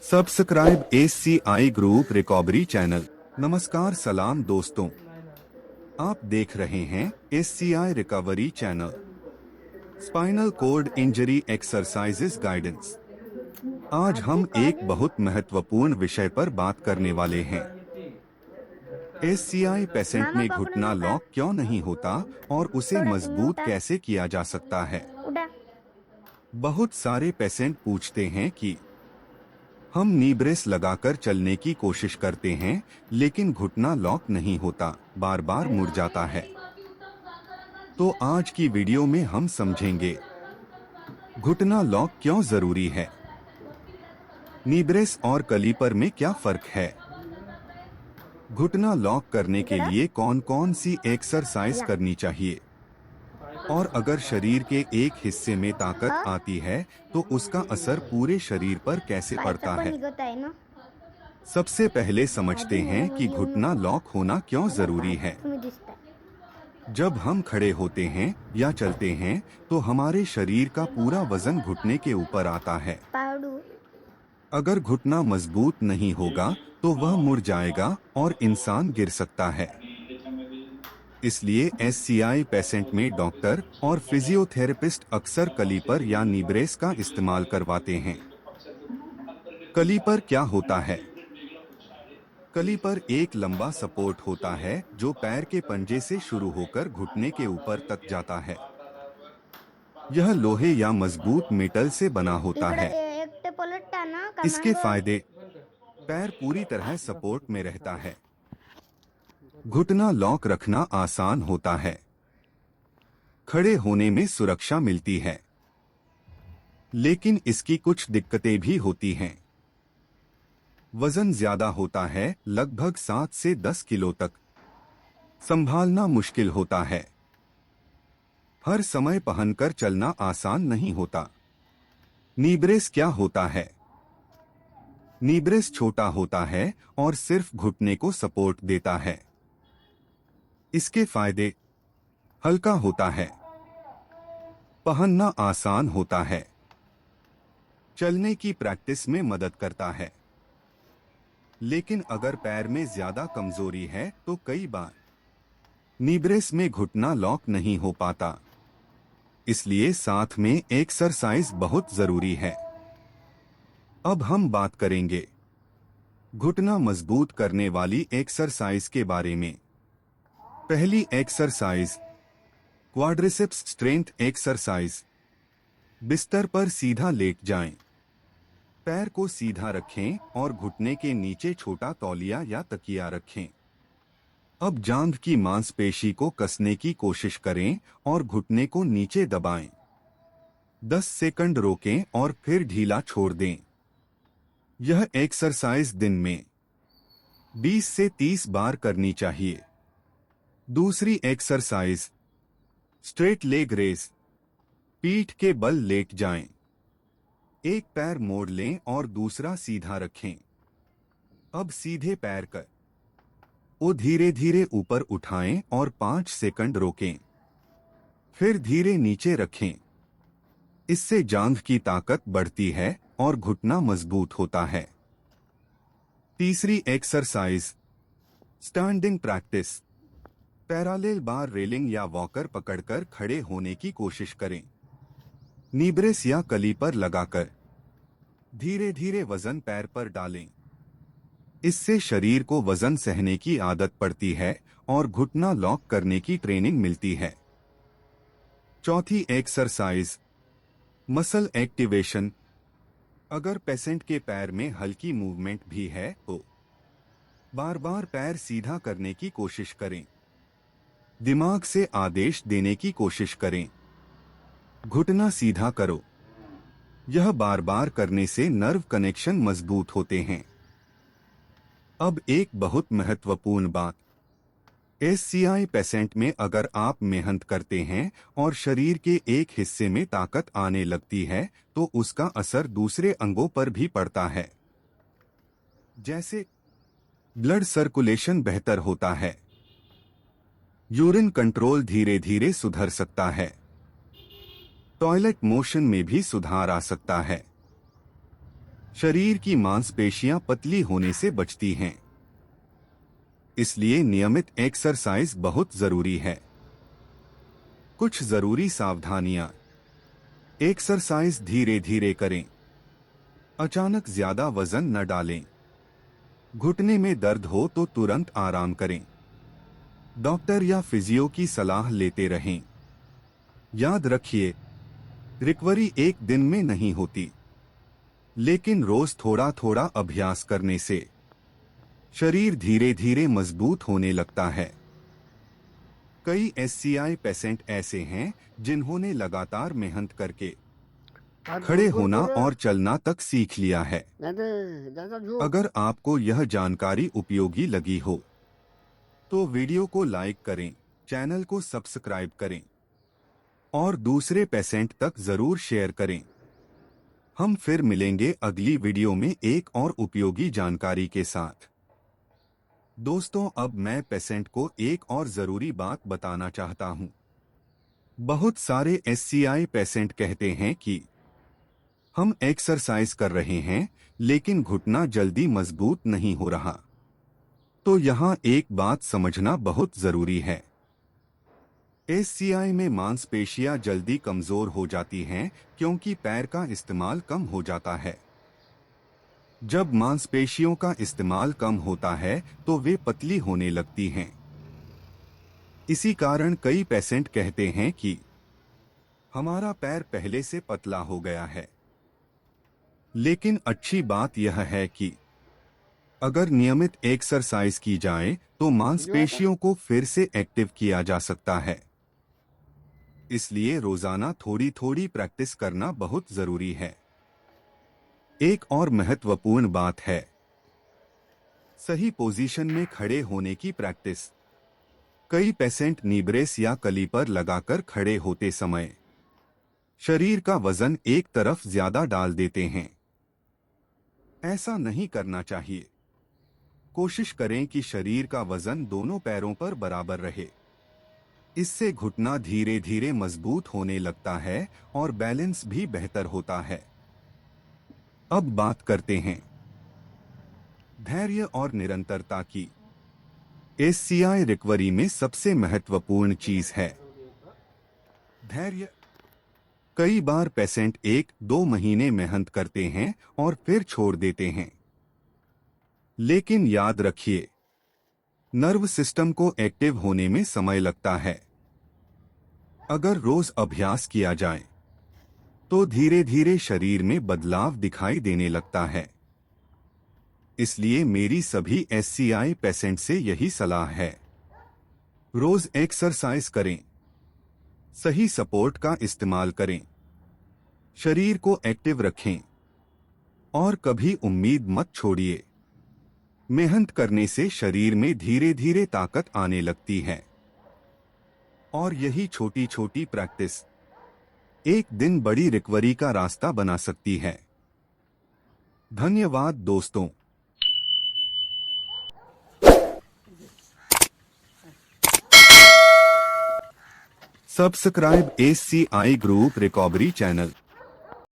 Subscribe SCI group recovery channel. नमस्कार सलाम दोस्तों, आप देख रहे हैं SCI recovery channel. Spinal code injury exercises guidance. आज हम एक बहुत महत्वपूर्ण विषय पर बात करने वाले हैं। SCI पेशेंट मामा में कपड़ा घुटना नव्हता लॉक क्यों नहीं होता और उसे थोडा मजबूत नव्हता कैसे किया जा सकता है। उडा बहुत सारे पेशेंट पूछते हैं कि हम नी ब्रेस लगाकर चलने की कोशिश करते हैं लेकिन घुटना लॉक नहीं होता, बार बार मुड़ जाता है। तो आज की वीडियो में हम समझेंगे घुटना लॉक क्यों जरूरी है, नी ब्रेस और कलीपर में क्या फर्क है, घुटना लॉक करने के इकडं लिए कौन कौन सी एक्सरसाइज या करनी चाहिए, और अगर शरीर के एक हिस्से में ताकत अ आती है तो उसका असर पूरे शरीर पर कैसे बाहेरचं पड़ता पण है। निघत आहे ना सबसे पहले समझते अजून हैं मला कि येऊ घुटना नको लॉक होना क्यों मला जरूरी है। बाथरूम दिसताय जब हम खड़े होते हैं या चलते हैं तो हमारे शरीर का पूरा वजन घुटने के ऊपर आता है। पावडू अगर घुटना मजबूत नहीं होगा तो वह मुड़ जाएगा और इंसान गिर सकता है। इसलिए SCI पेशेंट में डॉक्टर और फिजियोथेरेपिस्ट अक्सर कलीपर या नीब्रेस का इस्तेमाल करवाते हैं। कलीपर क्या होता है? कलीपर एक लंबा सपोर्ट होता है जो पैर के पंजे से शुरू होकर घुटने के ऊपर तक जाता है। यह लोहे या मजबूत मेटल से बना होता इकडं है। एकटे पलटता ना का इसके मांग फायदे: पैर पूरी तरह सपोर्ट में रहता है, घुटना लॉक रखना आसान होता है, खड़े होने में सुरक्षा मिलती है। लेकिन इसकी कुछ दिक्कतें भी होती हैं। वजन ज्यादा होता है, लगभग 7 से 10 किलो तक। संभालना मुश्किल होता है, हर समय पहनकर चलना आसान नहीं होता। नी ब्रेस क्या होता है? नी ब्रेस छोटा होता है और सिर्फ घुटने को सपोर्ट देता है। इसके फायदे: हल्का होता है, पहनना आसान होता है, चलने की प्रैक्टिस में मदद करता है। लेकिन अगर पैर में ज्यादा कमजोरी है तो कई बार नी ब्रेस में घुटना लॉक नहीं हो पाता। इसलिए साथ में एक्सरसाइज बहुत जरूरी है। अब हम बात करेंगे घुटना मजबूत करने वाली एक्सरसाइज के बारे में। पहली एक्सरसाइज, क्वाड्रिसेप्स स्ट्रेंथ एक्सरसाइज। बिस्तर पर सीधा लेट जाएं, पैर को सीधा रखें और घुटने के नीचे छोटा तौलिया या तकिया रखें। अब जांघ की मांसपेशी को कसने की कोशिश करें और घुटने को नीचे दबाएं। 10 सेकंड रोकें और फिर ढीला छोड़ दें। यह एक्सरसाइज दिन में 20 से 30 बार करनी चाहिए। दूसरी एक्सरसाइज, स्ट्रेट लेग रेस। पीठ के बल लेट जाएं, एक पैर मोड़ लें और दूसरा सीधा रखें। अब सीधे पैर कर वो धीरे धीरे ऊपर उठाएं और 5 सेकंड रोकें, फिर धीरे नीचे रखें। इससे जांघ की ताकत बढ़ती है और घुटना मजबूत होता है। तीसरी एक्सरसाइज, स्टैंडिंग प्रैक्टिस। पैरालेल बार रेलिंग या वॉकर पकड़कर खड़े होने की कोशिश करें। नी ब्रेस या कलीपर लगाकर धीरे धीरे वजन पैर पर डालें। इससे शरीर को वजन सहने की आदत पड़ती है और घुटना लॉक करने की ट्रेनिंग मिलती है। चौथी एक्सरसाइज, मसल एक्टिवेशन। अगर पेशेंट के पैर में हल्की मूवमेंट भी है तो बार बार पैर सीधा करने की कोशिश करें। दिमाग से आदेश देने की कोशिश करें, घुटना सीधा करो। यह बार बार करने से नर्व कनेक्शन मजबूत होते हैं। अब एक बहुत महत्वपूर्ण बात, SCI पेशेंट में अगर आप मेहनत करते हैं और शरीर के एक हिस्से में ताकत आने लगती है तो उसका असर दूसरे अंगों पर भी पड़ता है। जैसे ब्लड सर्कुलेशन बेहतर होता है, यूरिन कंट्रोल धीरे धीरे सुधर सकता है, टॉयलेट मोशन में भी सुधार आ सकता है। शरीर की मांसपेशियां पतली होने से बचती हैं, इसलिए नियमित एक्सरसाइज बहुत जरूरी है। कुछ जरूरी सावधानियां। एक्सरसाइज धीरे धीरे करें। अचानक ज्यादा वजन न डालें। घुटने में दर्द हो तो तुरंत आराम करें। डॉक्टर या फिजियो की सलाह लेते रहें। याद रखिए, रिकवरी एक दिन में नहीं होती, लेकिन रोज थोड़ा थोड़ा अभ्यास करने से शरीर धीरे धीरे मजबूत होने लगता है। कई एससीआई पेशेंट ऐसे हैं जिन्होंने लगातार मेहनत करके खड़े होना और चलना तक सीख लिया है। अगर आपको यह जानकारी उपयोगी लगी हो तो वीडियो को लाइक करें, चैनल को सब्सक्राइब करें और दूसरे पेशेंट तक जरूर शेयर करें। हम फिर मिलेंगे अगली वीडियो में एक और उपयोगी जानकारी के साथ। दोस्तों, अब मैं पेशेंट को एक और जरूरी बात बताना चाहता हूं। बहुत सारे एससीआई पेशेंट कहते हैं कि हम एक्सरसाइज कर रहे हैं लेकिन घुटना जल्दी मजबूत नहीं हो रहा। तो यहाँ एक बात समझना बहुत जरूरी है। एससीआई में मांसपेशियां जल्दी कमजोर हो जाती हैं क्योंकि पैर का इस्तेमाल कम हो जाता है। जब मांसपेशियों का इस्तेमाल कम होता है तो वे पतली होने लगती हैं। इसी कारण कई पेशेंट कहते हैं कि हमारा पैर पहले से पतला हो गया है। लेकिन अच्छी बात यह है कि अगर नियमित एक्सरसाइज की जाए तो मांसपेशियों को फिर से एक्टिव किया जा सकता है। इसलिए रोजाना थोड़ी थोड़ी प्रैक्टिस करना बहुत जरूरी है। एक और महत्वपूर्ण बात है सही पोजीशन में खड़े होने की प्रैक्टिस। कई पेशेंट नी ब्रेस या कलीपर लगाकर खड़े होते समय शरीर का वजन एक तरफ ज्यादा डाल देते हैं। ऐसा नहीं करना चाहिए। कोशिश करें कि शरीर का वजन दोनों पैरों पर बराबर रहे। इससे घुटना धीरे धीरे मजबूत होने लगता है और बैलेंस भी बेहतर होता है। अब बात करते हैं धैर्य और निरंतरता की। एससीआई रिकवरी में सबसे महत्वपूर्ण चीज है धैर्य। कई बार पेशेंट 1-2 महीने मेहनत करते हैं और फिर छोड़ देते हैं। लेकिन याद रखिए, नर्व सिस्टम को एक्टिव होने में समय लगता है। अगर रोज अभ्यास किया जाए तो धीरे धीरे शरीर में बदलाव दिखाई देने लगता है। इसलिए मेरी सभी एससीआई पेशेंट से यही सलाह है, रोज एक्सरसाइज करें, सही सपोर्ट का इस्तेमाल करें, शरीर को एक्टिव रखें और कभी उम्मीद मत छोड़िए। मेहनत करने से शरीर में धीरे धीरे ताकत आने लगती है और यही छोटी छोटी प्रैक्टिस एक दिन बड़ी रिकवरी का रास्ता बना सकती है। धन्यवाद दोस्तों। Subscribe SCI group recovery channel.